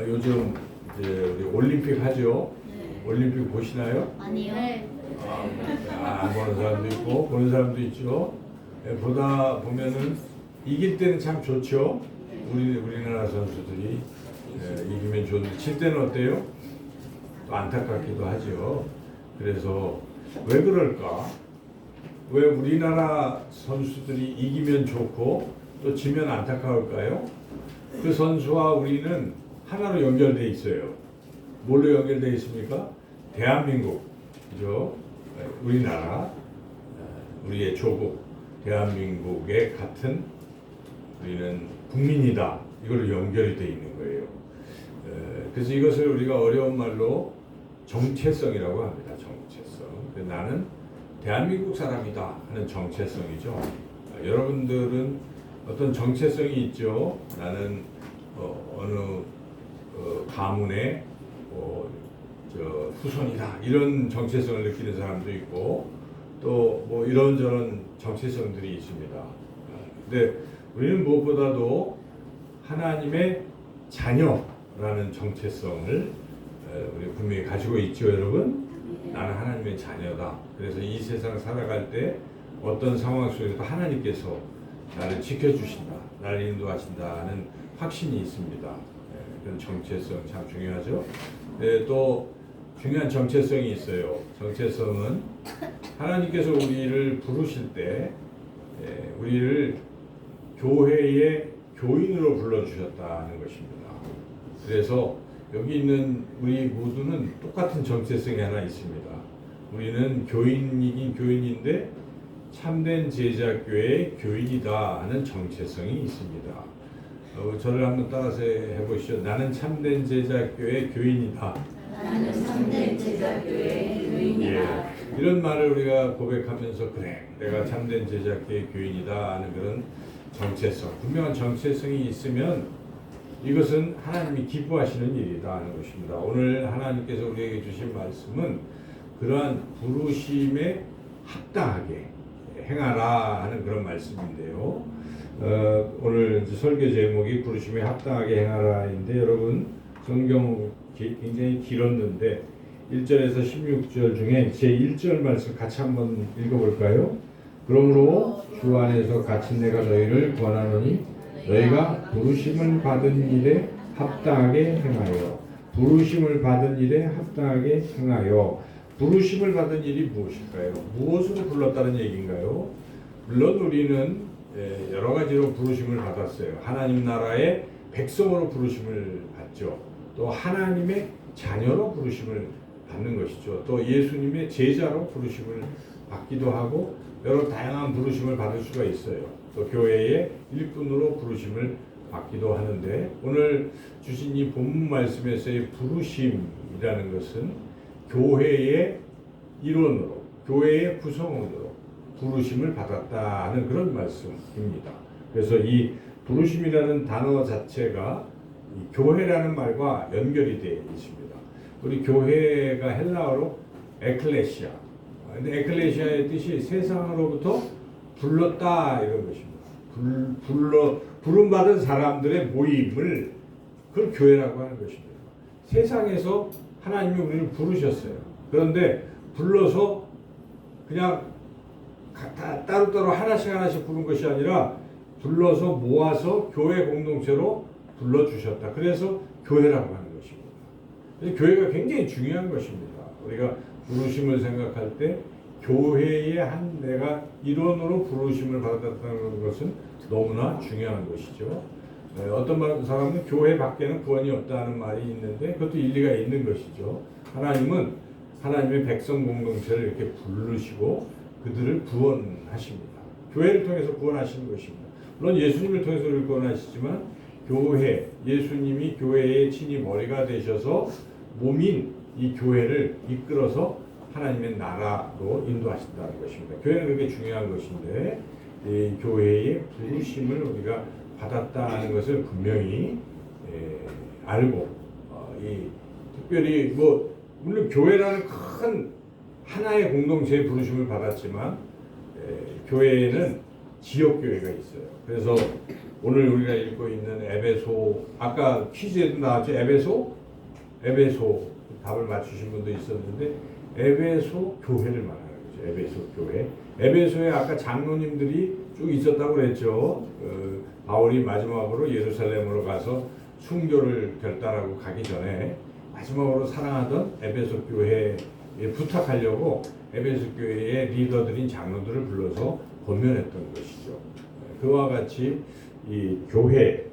요즘 이제 우리 올림픽 하죠? 네. 올림픽 보시나요? 아니요. 네. 안 보는 사람도 있고 보는 사람도 있죠. 보다 보면은 이길 때는 참 좋죠. 우리나라 선수들이 이기면 좋은데 질 때는 어때요? 또 안타깝기도 하죠. 그래서 왜 그럴까? 왜 우리나라 선수들이 이기면 좋고 또 지면 안타까울까요? 그 선수와 우리는 하나로 연결돼 있어요. 뭘로 연결돼 있습니까? 대한민국, 그죠? 우리나라, 우리의 조국, 대한민국의 같은 우리는 국민이다. 이걸로 연결이 돼 있는 거예요. 그래서 이것을 우리가 어려운 말로 정체성이라고 합니다. 정체성. 나는 대한민국 사람이다 하는 정체성이죠. 여러분들은 어떤 정체성이 있죠. 나는 어느 가문의 후손이다 이런 정체성을 느끼는 사람도 있고 또 뭐 이런저런 정체성들이 있습니다. 근데 우리는 무엇보다도 하나님의 자녀라는 정체성을 우리 분명히 가지고 있죠, 여러분. 나는 하나님의 자녀다. 그래서 이 세상 살아갈 때 어떤 상황 속에서도 하나님께서 나를 지켜주신다, 나를 인도하신다는 확신이 있습니다. 그런 정체성 참 중요하죠. 또 중요한 정체성이 있어요. 정체성은 하나님께서 우리를 부르실 때 우리를 교회의 교인으로 불러주셨다는 것입니다. 그래서 여기 있는 우리 모두는 똑같은 정체성이 하나 있습니다. 우리는 교인이긴 교인인데 참된 제자교회의 교인이다 하는 정체성이 있습니다. 저를 한번 따라서 해보시죠. 나는 참된 제자교회의 교인이다. 나는 참된 제자교회의 교인이다. 이런 말을 우리가 고백하면서 그래, 내가 참된 제자교회의 교인이다 하는 그런 정체성, 분명한 정체성이 있으면 이것은 하나님이 기뻐하시는 일이다 하는 것입니다. 오늘 하나님께서 우리에게 주신 말씀은 그러한 부르심에 합당하게 행하라 하는 그런 말씀인데요. 오늘 설교 제목이 부르심에 합당하게 행하라인데 여러분 성경 굉장히 길었는데 1절에서 16절 중에 제 1절 말씀 같이 한번 읽어볼까요? 그러므로 주 안에서 갇힌 내가 너희를 권하노니 너희가 부르심을 받은 일에 합당하게 행하여 부르심을 받은 일에 합당하게 행하여 부르심을 받은 일이 무엇일까요? 무엇으로 불렀다는 얘기인가요? 물론 우리는 여러 가지로 부르심을 받았어요. 하나님 나라의 백성으로 부르심을 받죠. 또 하나님의 자녀로 부르심을 받는 것이죠. 또 예수님의 제자로 부르심을 받기도 하고 여러 다양한 부르심을 받을 수가 있어요. 또 교회의 일꾼으로 부르심을 받기도 하는데 오늘 주신 이 본문 말씀에서의 부르심이라는 것은 교회의 일원으로 교회의 구성원으로 부르심을 받았다는 그런 말씀입니다. 그래서 이 부르심이라는 단어 자체가 이 교회라는 말과 연결이 되어 있습니다. 우리 교회가 헬라어로 에클레시아. 근데 에클레시아의 뜻이 세상으로부터 불렀다 이런 것입니다. 부름받은 사람들의 모임을 그걸 교회라고 하는 것입니다. 세상에서 하나님이 우리를 부르셨어요. 그런데 불러서 그냥 따로따로 하나씩 부른 것이 아니라 불러서 모아서 교회 공동체로 불러주셨다. 그래서 교회라고 하는 것입니다. 교회가 굉장히 중요한 것입니다. 우리가 부르심을 생각할 때 교회의 한 내가 일원으로 부르심을 받았다는 것은 너무나 중요한 것이죠. 어떤 사람은 교회 밖에는 구원이 없다는 말이 있는데 그것도 일리가 있는 것이죠. 하나님은 하나님의 백성 공동체를 이렇게 부르시고 그들을 구원하십니다. 교회를 통해서 구원하시는 것입니다. 물론 예수님을 통해서 우리를 구원하시지만 교회, 예수님이 교회의 친히 머리가 되셔서 몸인 이 교회를 이끌어서 하나님의 나라로 인도하신다는 것입니다. 교회는 그렇게 중요한 것인데 이 교회의 부르심을 우리가 받았다는 것을 분명히 알고 특별히 물론 교회라는 큰 하나의 공동체의 부르심을 받았지만 교회에는 지역교회가 있어요. 그래서 오늘 우리가 읽고 있는 에베소, 아까 퀴즈에도 나왔죠. 에베소 답을 맞추신 분도 있었는데 에베소 교회를 말하는 거죠. 에베소 교회. 에베소에 아까 장로님들이 쭉 있었다고 그랬죠. 바울이 마지막으로 예루살렘으로 가서 순교를 결단하고 가기 전에 마지막으로 사랑하던 에베소 교회에 부탁하려고 에베소 교회의 리더들인 장로들을 불러서 권면했던 것이죠. 그와 같이 이 교회,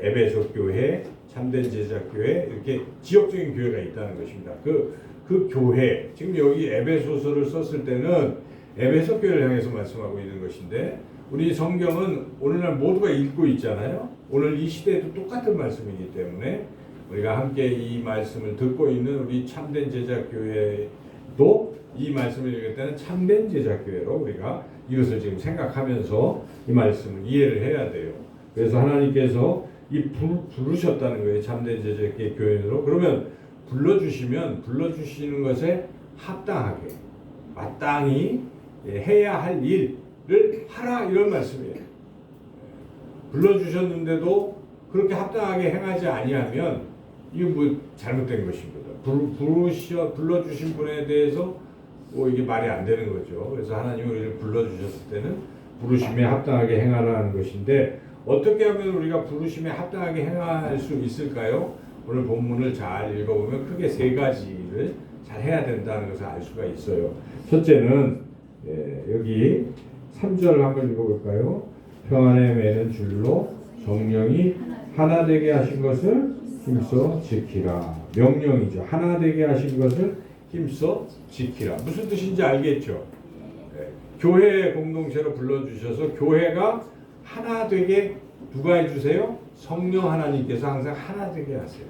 에베소 교회, 참된 제자 교회 이렇게 지역적인 교회가 있다는 것입니다. 그 교회, 지금 여기 에베소서를 썼을 때는 에베소 교회를 향해서 말씀하고 있는 것인데 우리 성경은 오늘날 모두가 읽고 있잖아요. 오늘 이 시대에도 똑같은 말씀이기 때문에 우리가 함께 이 말씀을 듣고 있는 우리 참된 제자 교회도 이 말씀을 읽을 때는 참된 제자 교회로 우리가 이것을 지금 생각하면서 이 말씀을 이해를 해야 돼요. 그래서 하나님께서 이 부르셨다는 거예요. 참된 제자 교회로. 그러면 불러주시는 것에 합당하게 마땅히 해야 할 일을 하라 이런 말씀이에요. 불러주셨는데도 그렇게 합당하게 행하지 아니하면 이게 뭐 잘못된 것입니다. 불러주신 분에 대해서 이게 말이 안 되는 거죠. 그래서 하나님이 우리를 불러주셨을 때는 부르심에 합당하게 행하라는 것인데 어떻게 하면 우리가 부르심에 합당하게 행할 수 있을까요? 오늘 본문을 잘 읽어보면 크게 세 가지를 잘 해야 된다는 것을 알 수가 있어요. 첫째는 여기 3절 한번 읽어볼까요? 평안에 매는 줄로 성령이 하나 되게 하신 것을 힘써 지키라. 명령이죠. 하나 되게 하신 것을 힘써 지키라. 무슨 뜻인지 알겠죠? 교회 공동체로 불러주셔서 교회가 하나 되게 누가 해주세요? 성령 하나님께서 항상 하나 되게 하세요.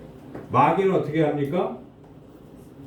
마귀는 어떻게 합니까?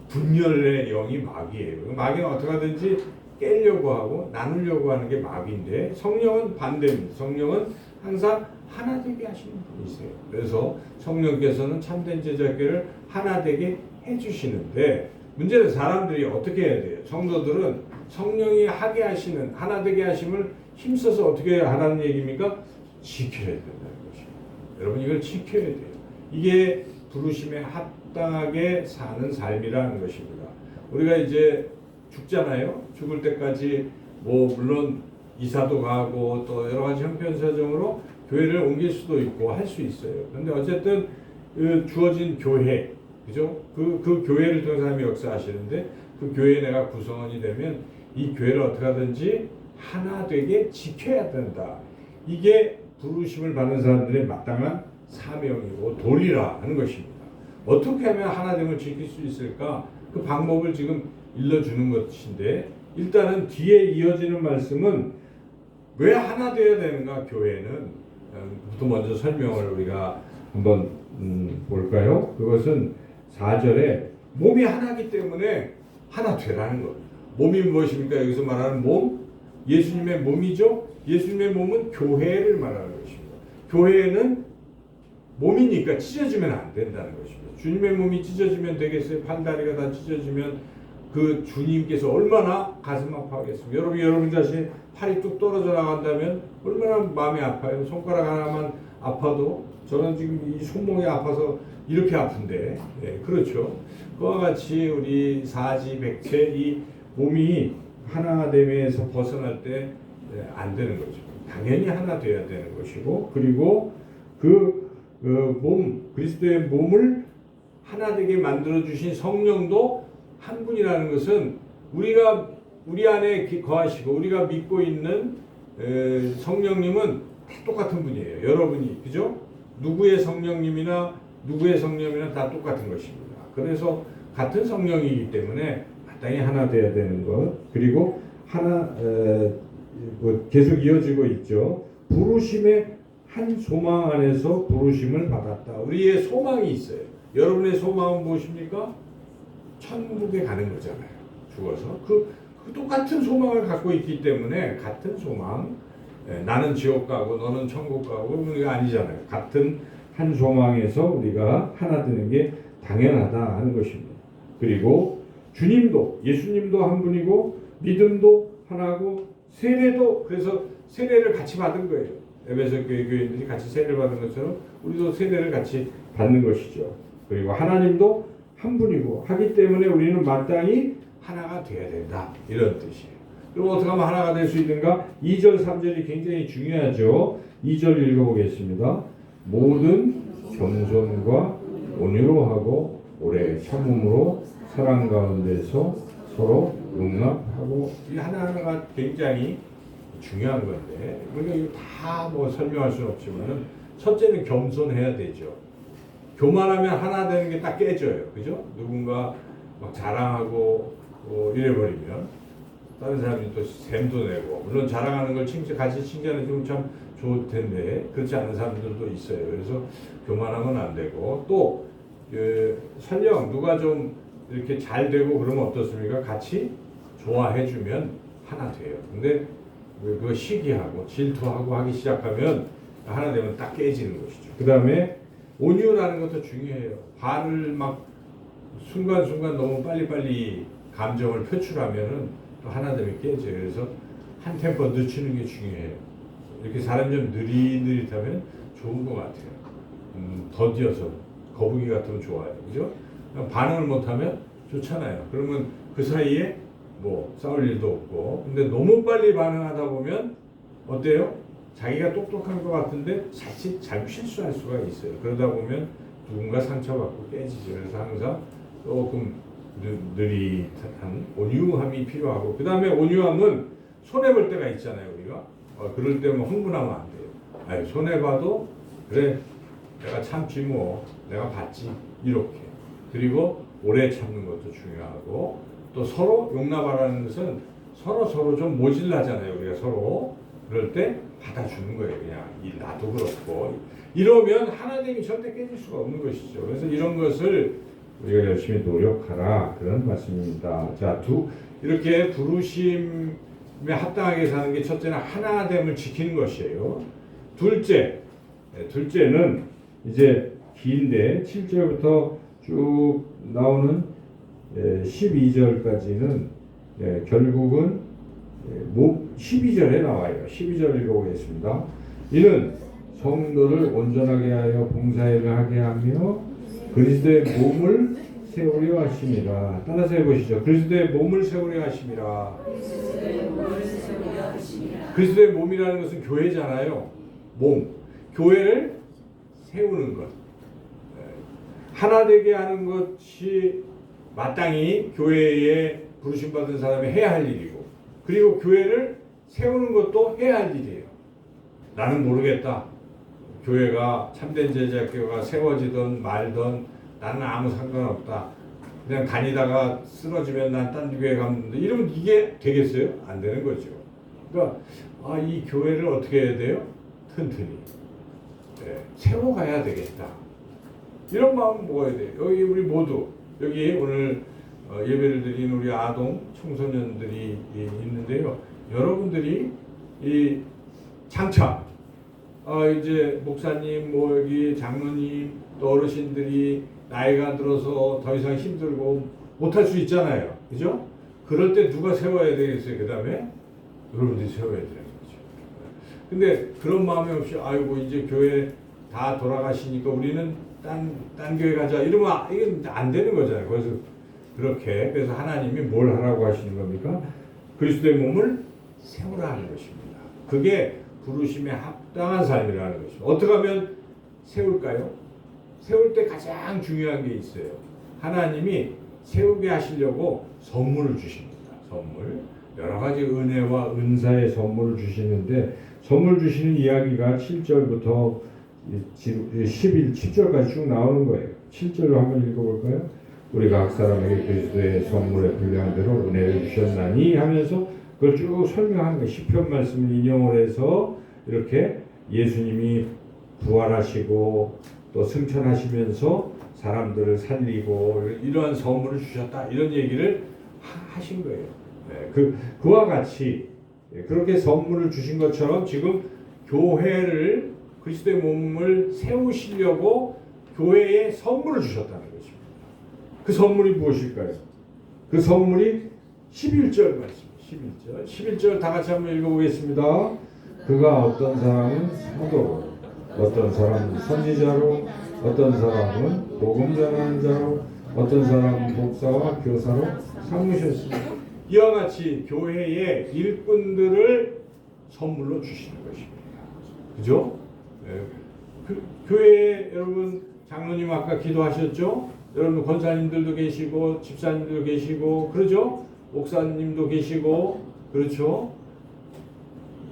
분열의 영이 마귀예요. 마귀는 어떻게 하든지 깨려고 하고 나누려고 하는 게 마귀인데 성령은 반대입니다. 성령은 항상 하나 되게 하시는 분이세요. 그래서 성령께서는 참된 제자교회를 하나 되게 해주시는데 문제는 사람들이 어떻게 해야 돼요? 성도들은 성령이 하게 하시는 하나 되게 하심을 힘써서 어떻게 하라는 얘기입니까? 지켜야 된다는 것입니다. 여러분 이걸 지켜야 돼요. 이게 부르심에 합당하게 사는 삶이라는 것입니다. 우리가 이제 죽잖아요. 죽을 때까지 물론 이사도 가고 또 여러 가지 형편사정으로 교회를 옮길 수도 있고 할 수 있어요. 그런데 어쨌든 주어진 교회, 그죠? 그 교회를 통해서 하나님이 역사하시는데 그 교회에 내가 구성원이 되면 이 교회를 어떻게 하든지 하나 되게 지켜야 된다. 이게 부르심을 받는 사람들의 마땅한 사명이고 도리라 하는 것입니다. 어떻게 하면 하나됨을 지킬 수 있을까? 그 방법을 지금 일러주는 것인데 일단은 뒤에 이어지는 말씀은 왜 하나 되어야 되는가 교회는 부터 먼저 설명을 우리가 한번 볼까요? 그것은 4절에 몸이 하나이기 때문에 하나 되라는 것. 몸이 무엇입니까? 여기서 말하는 몸, 예수님의 몸이죠. 예수님의 몸은 교회를 말하는 것입니다. 교회는 몸이니까 찢어지면 안 된다는 것입니다. 주님의 몸이 찢어지면 되겠어요? 팔다리가 다 찢어지면 그 주님께서 얼마나 가슴 아파하겠습니까? 여러분 자신이 팔이 뚝 떨어져 나간다면 얼마나 마음이 아파요? 손가락 하나만 아파도 저는 지금 이 손목이 아파서 이렇게 아픈데 그렇죠. 그와 같이 우리 사지백체 이 몸이 하나됨에서 벗어날 때 안 되는 거죠. 당연히 하나 돼야 되는 것이고 그리고 그리스도의 몸을 하나 되게 만들어 주신 성령도 한 분이라는 것은 우리 안에 거하시고 우리가 믿고 있는 성령님은 다 똑같은 분이에요. 여러분이 그죠? 누구의 성령님이나 다 똑같은 것입니다. 그래서 같은 성령이기 때문에 마땅히 하나 돼야 되는 것. 그리고 하나 계속 이어지고 있죠. 부르심의 한 소망 안에서 부르심을 받았다. 우리의 소망이 있어요. 여러분의 소망은 무엇입니까? 천국에 가는 거잖아요. 죽어서 그 똑같은 소망을 갖고 있기 때문에 같은 소망. 나는 지옥 가고 너는 천국 가고 우리가 아니잖아요. 같은 한 소망에서 우리가 하나 되는 게 당연하다 하는 것입니다. 그리고 주님도 예수님도 한 분이고 믿음도 하나고 세례도 그래서 세례를 같이 받은 거예요. 에베소 교회 교인들이 같이 세례를 받은 것처럼 우리도 세례를 같이 받는 것이죠. 그리고 하나님도 한 분이고 하기 때문에 우리는 마땅히 하나가 돼야 된다. 이런 뜻이에요. 그럼 어떻게 하면 하나가 될 수 있는가? 2절, 3절이 굉장히 중요하죠. 2절 읽어보겠습니다. 모든 겸손과 온유로 하고 오래 참음으로 사랑 가운데서 서로 용납하고 이 하나하나가 굉장히 중요한 건데 우리가 이거 다 뭐 설명할 수는 없지만은 첫째는 겸손해야 되죠. 교만하면 하나 되는 게 딱 깨져요. 그죠? 누군가 막 자랑하고 이래버리면 다른 사람이 또 샘도 내고 물론 자랑하는 걸 같이 칭찬해주면 참 좋을 텐데 그렇지 않은 사람들도 있어요. 그래서 교만하면 안 되고 또 설령 누가 좀 이렇게 잘 되고 그러면 어떻습니까? 같이 좋아해주면 하나 돼요. 근데 그거 시기하고 질투하고 하기 시작하면 하나 되면 딱 깨지는 것이죠. 그 다음에 온유라는 것도 중요해요. 화를 막 순간순간 너무 빨리빨리 감정을 표출하면은 또 하나 되면 깨져요. 그래서 한 템포 늦추는 게 중요해요. 이렇게 사람이 좀 느릿느릿하면 좋은 것 같아요. 더디어서 거북이 같으면 좋아요. 그죠? 반응을 못하면 좋잖아요. 그러면 그 사이에 뭐 싸울 일도 없고 근데 너무 빨리 반응하다 보면 어때요? 자기가 똑똑한 것 같은데 자칫 잘못 실수할 수가 있어요. 그러다 보면 누군가 상처받고 깨지죠. 그래서 항상 조금 느릿한 온유함이 필요하고 그 다음에 온유함은 손해볼 때가 있잖아요. 우리가 그럴 때면 흥분하면 안 돼요. 아니, 손해봐도 그래 내가 참지 뭐 내가 받지 이렇게 그리고 오래 참는 것도 중요하고 또 서로 용납하라는 것은 서로 좀 모질라잖아요. 우리가 서로 그럴 때 받아주는 거예요. 그냥 나도 그렇고 이러면 하나님이 절대 깨질 수가 없는 것이죠. 그래서 이런 것을 우리가 열심히 노력하라 그런 말씀입니다. 자, 이렇게 부르심에 합당하게 사는 게 첫째는 하나됨을 지키는 것이에요. 둘째는 이제 긴데 7절부터 쭉 나오는 12절까지는 결국은 12절에 나와요. 12절 읽어보겠습니다. 이는 성도를 온전하게 하여 봉사일을 하게 하며 그리스도의 몸을 세우려 하심이라. 따라서 해보시죠. 그리스도의 몸을 세우려 하심이라. 그리스도의 몸이라는 것은 교회잖아요. 몸. 교회를 세우는 것. 하나 되게 하는 것이 마땅히 교회에 부르심받은 사람이 해야 할 일이고 그리고 교회를 세우는 것도 해야 할 일이에요. 나는 모르겠다. 교회가 참된 제자교회가 세워지든 말든 나는 아무 상관없다. 그냥 다니다가 쓰러지면 난 딴 교회 가면 돼. 이러면 이게 되겠어요? 안 되는 거죠. 그러니까 이 교회를 어떻게 해야 돼요? 튼튼히 세워가야 되겠다. 이런 마음 먹어야 돼요. 여기 우리 모두 여기 오늘 예배를 드린 우리 아동 청소년들이 있는데요. 여러분들이 이 장차 이제 목사님 뭐 여기 장로님 또 어르신들이 나이가 들어서 더 이상 힘들고 못할 수 있잖아요. 그죠? 그럴 때 누가 세워야 되겠어요? 그 다음에 여러분들이 세워야 되는 거죠. 근데 그런 마음이 없이 아이고 이제 교회 다 돌아가시니까 우리는 딴 교회 가자 이러면 이게 안 되는 거잖아요. 그래서 하나님이 뭘 하라고 하시는 겁니까? 그리스도의 몸을 세우라 하는 것입니다. 그게 부르심에 합당한 삶이라는 것입니다. 어떻게 하면 세울까요? 세울 때 가장 중요한 게 있어요. 하나님이 세우게 하시려고 선물을 주십니다. 선물. 여러 가지 은혜와 은사의 선물을 주시는데 선물 주시는 이야기가 7절부터 7절까지 쭉 나오는 거예요. 7절로 한번 읽어볼까요? 우리가 각 사람에게 그리스도의 선물에 불량한 대로 은혜를 주셨나니 하면서 그걸 쭉 설명하는 거예요. 시편 말씀을 인용을 해서 이렇게 예수님이 부활하시고 또 승천하시면서 사람들을 살리고 이러한 선물을 주셨다 이런 얘기를 하신 거예요. 그와 같이 그렇게 선물을 주신 것처럼 지금 교회를 그리스도의 몸을 세우시려고 교회에 선물을 주셨다는 것입니다. 그 선물이 무엇일까요? 그 선물이 11절 말씀. 11절 다 같이 한번 읽어보겠습니다. 그가 어떤 사람은 사도로, 어떤 사람은 선지자로, 어떤 사람은 복음 전하는 자로, 어떤 사람은 목사와 교사로 삼으셨습니다. 이와 같이 교회의 일꾼들을 선물로 주시는 것입니다. 그죠? 교회에 여러분 장로님 아까 기도하셨죠? 여러분 권사님들도 계시고 집사님도 계시고 그러죠? 목사님도 계시고 그렇죠?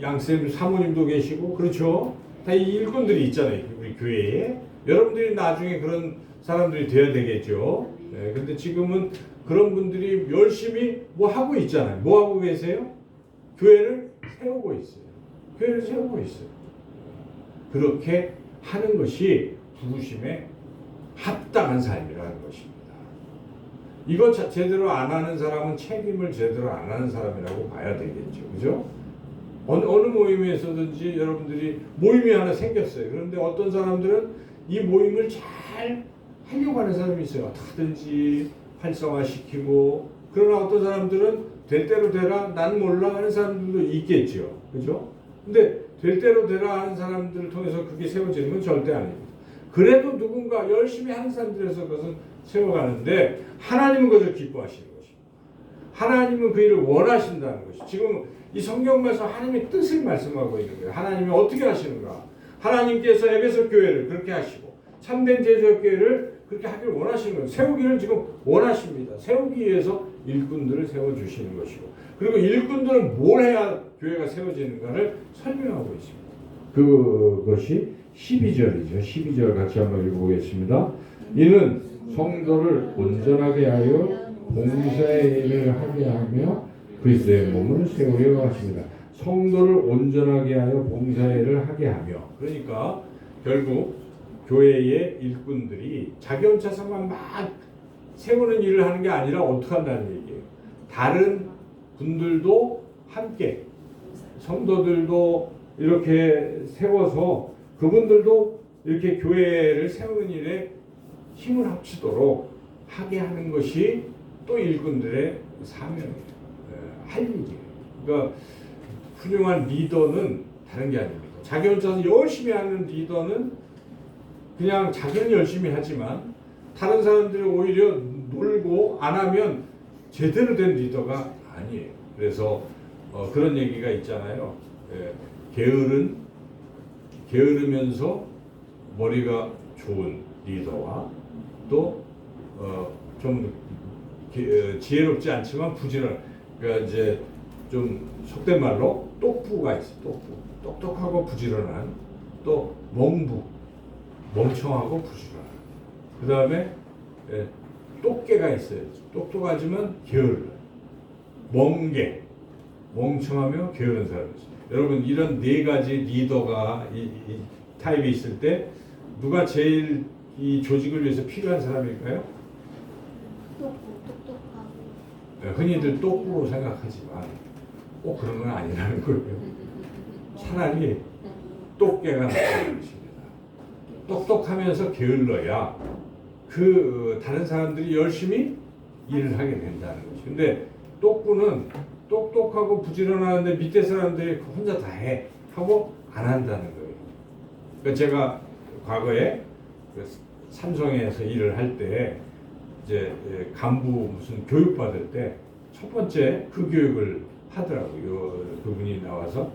양쌤 사모님도 계시고 그렇죠? 다 이 일꾼들이 있잖아요. 우리 교회에. 여러분들이 나중에 그런 사람들이 돼야 되겠죠. 근데 지금은 그런 분들이 열심히 뭐 하고 있잖아요. 뭐 하고 계세요? 교회를 세우고 있어요. 교회를 세우고 있어요. 그렇게 하는 것이 부르심에 합당한 삶이라는 것입니다. 이거 제대로 안 하는 사람은 책임을 제대로 안 하는 사람이라고 봐야 되겠죠. 그죠? 어느 모임에서든지 여러분들이 모임이 하나 생겼어요. 그런데 어떤 사람들은 이 모임을 잘 하려고 하는 사람이 있어요. 어떻게든지 활성화시키고. 그러나 어떤 사람들은 될 대로 되라, 난 몰라 하는 사람들도 있겠죠. 그죠? 근데 될 대로 되라 하는 사람들을 통해서 그게 세워지는 건 절대 아닙니다. 그래도 누군가 열심히 하는 사람들에서 그것은 세워가는데 하나님은 그것을 기뻐하시는 것입니다. 하나님은 그 일을 원하신다는 것이. 지금 이 성경 말씀 하나님의 뜻을 말씀하고 있는 거예요. 하나님이 어떻게 하시는가? 하나님께서 에베소 교회를 그렇게 하시고 참된 제자교회를 그렇게 하기를 원하시는 거예요. 세우기를 지금 원하십니다. 세우기 위해서 일꾼들을 세워주시는 것이고 그리고 일꾼들은 뭘 해야 교회가 세워지는가를 설명하고 있습니다. 그것이 12절이죠. 12절 같이 한번 읽어보겠습니다. 이는 성도를 온전하게 하여 봉사의 일을 하게 하며 그리스도의 몸을 세우려 하십니다. 성도를 온전하게 하여 봉사의 일을 하게 하며 그러니까 결국 교회의 일꾼들이 자기 혼자서만 막 세우는 일을 하는 게 아니라 어떻게 한다는 얘기예요. 다른 분들도 함께 성도들도 이렇게 세워서 그분들도 이렇게 교회를 세우는 일에 힘을 합치도록 하게 하는 것이 또 일꾼들의 사명이에요. 할 일이에요. 그러니까 훌륭한 리더는 다른 게 아닙니다. 자기 혼자서 열심히 하는 리더는 그냥 자기는 열심히 하지만 다른 사람들이 오히려 놀고 안 하면 제대로 된 리더가 아니에요. 그래서 그런 얘기가 있잖아요. 게으르면서 머리가 좋은 리더와 또 좀 지혜롭지 않지만 부지런. 그러니까 이제 좀 속된 말로 똑부가 있어. 똑똑하고 부지런한 또 멍청하고 부지런한. 그 다음에 똑개가 있어요. 똑똑하지만 게을러. 멍청하며 게으른 사람이 있어요. 여러분 이런 네 가지 리더가 이 타입이 있을 때 누가 제일 이 조직을 위해서 필요한 사람일까요? 똑똑하고. 흔히들 똑부로 생각하지만 꼭 그런 건 아니라는 거예요. 차라리 똑개가 나타나는 것입니다. 똑똑하면서 게을러야 그 다른 사람들이 열심히 일을 하게 된다는 것이죠. 근데 똑부는 똑똑하고 부지런하는데 밑에 사람들이 혼자 다 해 하고 안 한다는 거예요. 그러니까 제가 과거에 삼성에서 일을 할 때 이제 간부 무슨 교육 받을 때 첫 번째 그 교육을 하더라고요. 그분이 나와서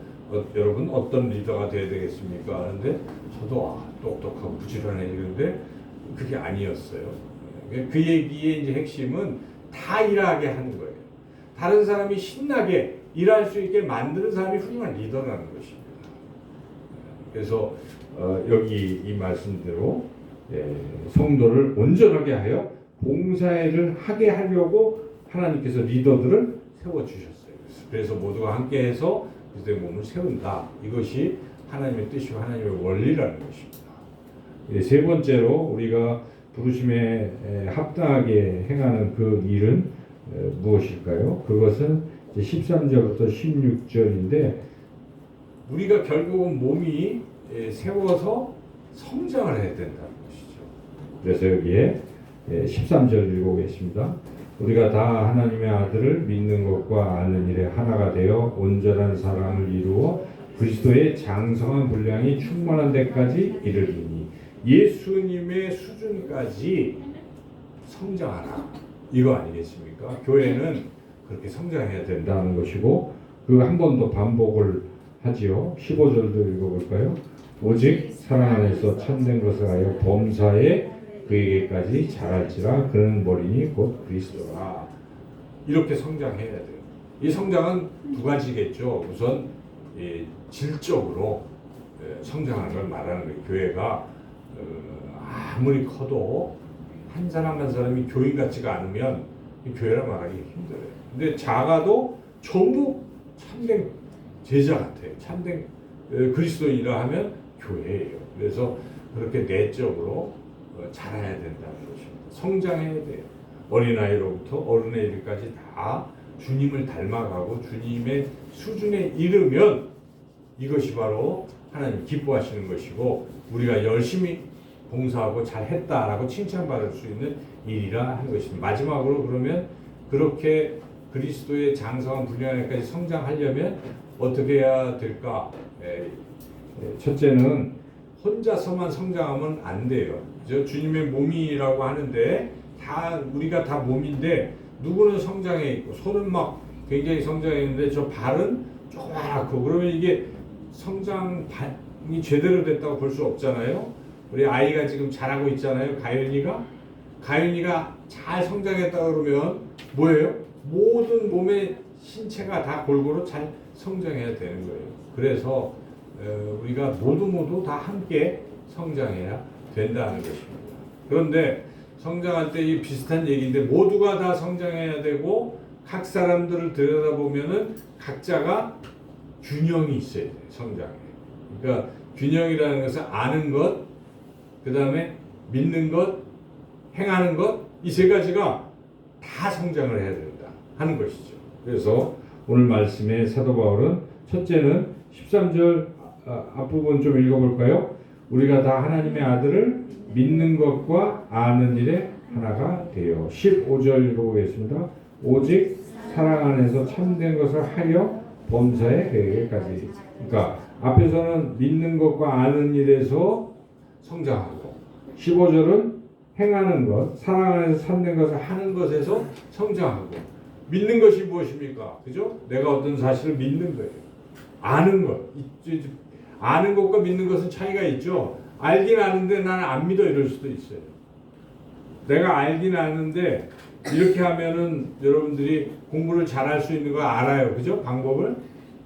여러분 어떤 리더가 돼야 되겠습니까? 하는데 저도 똑똑하고 부지런해 이러는데 그게 아니었어요. 그 얘기의 이제 핵심은 다 일하게 하는 거예요. 다른 사람이 신나게 일할 수 있게 만드는 사람이 훌륭한 리더라는 것입니다. 그래서 여기 이 말씀대로 성도를 온전하게 하여 봉사를 하게 하려고 하나님께서 리더들을 세워주셨어요. 그래서 모두가 함께해서 그리스도의 몸을 세운다. 이것이 하나님의 뜻이고 하나님의 원리라는 것입니다. 세 번째로 우리가 부르심에 합당하게 행하는 그 일은 무엇일까요? 그것은 13절부터 16절인데 우리가 결국은 몸이 세워서 성장을 해야 된다는 것이죠. 그래서 여기에 13절 읽어보겠습니다. 우리가 다 하나님의 아들을 믿는 것과 아는 일에 하나가 되어 온전한 사람을 이루어 그리스도의 장성한 분량이 충만한 데까지 이르리니 예수님의 수준까지 성장하라. 이거 아니겠습니까? 교회는 그렇게 성장해야 된다는 것이고 그 한 번 더 반복을 하지요. 15절도 읽어볼까요? 오직 사랑 안에서 참된 것을 하여 범사에 그에게까지 자랄지라 그는 머리니 곧 그리스도라. 이렇게 성장해야 돼요. 이 성장은 두 가지겠죠. 우선 질적으로 성장하는 걸 말하는 거예요. 교회가 아무리 커도 한 사람 한 사람이 교인 같지가 않으면 교회라 말하기 힘들어요. 근데 작아도 전부 참된 제자 같아요. 참된 그리스도인이라 하면 교회예요. 그래서 그렇게 내적으로 자라야 된다는 것입니다. 성장해야 돼요. 어린아이로부터 어른에 이르기까지 다 주님을 닮아가고 주님의 수준에 이르면 이것이 바로 하나님 기뻐하시는 것이고 우리가 열심히 봉사하고 잘했다라고 칭찬받을 수 있는 일이라 하는 것입니다. 마지막으로 그러면 그렇게 그리스도의 장성한 분량에까지 성장하려면 어떻게 해야 될까? 첫째는 혼자서만 성장하면 안 돼요. 주님의 몸이라고 하는데 다 우리가 다 몸인데 누구는 성장해 있고 손은 막 굉장히 성장했는데 저 발은 조그맣고 그러면 이게 성장이 제대로 됐다고 볼 수 없잖아요. 우리 아이가 지금 자라고 있잖아요. 가윤이가 잘 성장했다 그러면 뭐예요? 모든 몸의 신체가 다 골고루 잘 성장해야 되는 거예요. 그래서 우리가 모두 다 함께 성장해야 된다는 것입니다. 그런데 성장할 때 이 비슷한 얘기인데 모두가 다 성장해야 되고 각 사람들을 들여다보면은 각자가 균형이 있어야 돼요. 성장에. 그러니까 균형이라는 것은 아는 것, 그 다음에 믿는 것, 행하는 것, 이 세 가지가 다 성장을 해야 된다 하는 것이죠. 그래서 오늘 말씀에 사도 바울은 첫째는 13절 앞부분 좀 읽어볼까요? 우리가 다 하나님의 아들을 믿는 것과 아는 일에 하나가 되어 15절 읽어보겠습니다. 오직 사랑 안에서 참된 것을 하여 범사에 그에게까지. 그러니까 앞에서는 믿는 것과 아는 일에서 성장하고 15절은 행하는 것, 사랑 안에서 참된 것을 하는 것에서 성장하고 믿는 것이 무엇입니까? 그죠? 내가 어떤 사실을 믿는 거예요. 아는 것. 아는 것과 믿는 것은 차이가 있죠. 알긴 아는데 나는 안 믿어 이럴 수도 있어요. 내가 알긴 아는데 이렇게 하면은 여러분들이 공부를 잘할 수 있는 거 알아요. 그죠? 방법을.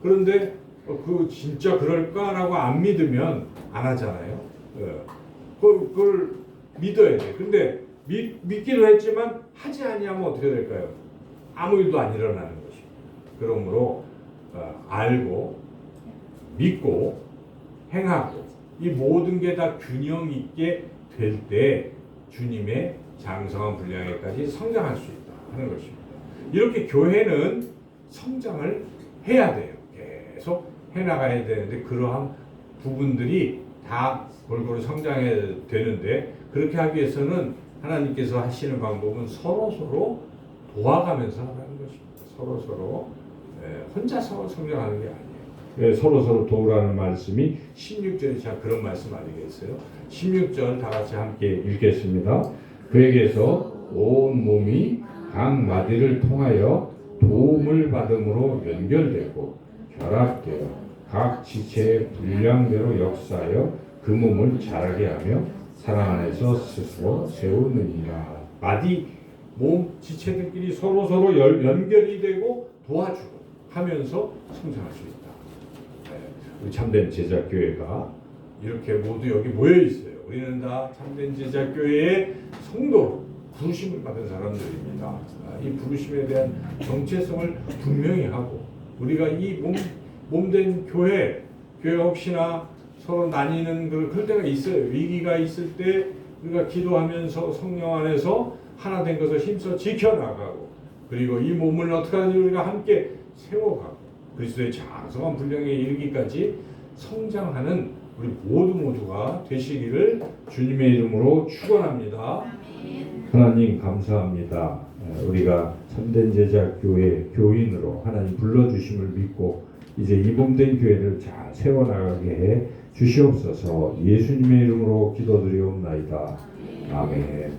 그런데 그 진짜 그럴까라고 안 믿으면 안 하잖아요. 그걸 믿어야 돼. 근데 믿기도 했지만 하지 아니하면 어떻게 될까요? 아무 일도 안 일어나는 것입니다. 그러므로 알고 믿고 행하고 이 모든 게 다 균형 있게 될 때 주님의 장성한 분량에까지 성장할 수 있다 하는 것입니다. 이렇게 교회는 성장을 해야 돼요. 계속 해나가야 되는데 그러한 부분들이 다 골고루 성장해야 되는데 그렇게 하기 위해서는 하나님께서 하시는 방법은 서로 도와가면서 하는 것입니다. 서로 혼자서 성장하는 게 아니에요. 서로 도우라는 말씀이 16절이 참 그런 말씀 아니겠어요? 16절 다 같이 함께 읽겠습니다. 그에게서 온 몸이 각 마디를 통하여 도움을 받음으로 연결되고 결합되어 각 지체의 분량대로 역사하여 그 몸을 자라게 하며 사랑 안에서 스스로 세우느니라. 마디 몸 지체들끼리 서로 연결이 되고 도와주고 하면서 성장할 수 있다. 우리 참된 제자교회가 이렇게 모두 여기 모여 있어요. 우리는 다 참된 제자교회의 성도로 부르심을 받은 사람들입니다. 이 부르심에 대한 정체성을 분명히 하고 우리가 이 몸된 교회 혹시나 서로 나뉘는 그럴 때가 있어요. 위기가 있을 때 우리가 기도하면서 성령 안에서 하나 된 것을 힘써 지켜나가고 그리고 이 몸을 어떻게 하는지 우리가 함께 세워가고 그리스도의 장성한 분량에 이르기까지 성장하는 우리 모두가 되시기를 주님의 이름으로 축원합니다. 하나님 감사합니다. 우리가 참된 제자 교회 교인으로 하나님 불러주심을 믿고 이제 이 몸된 교회를 잘 세워나가게 해 주시옵소서. 예수님의 이름으로 기도드리옵나이다. 아멘.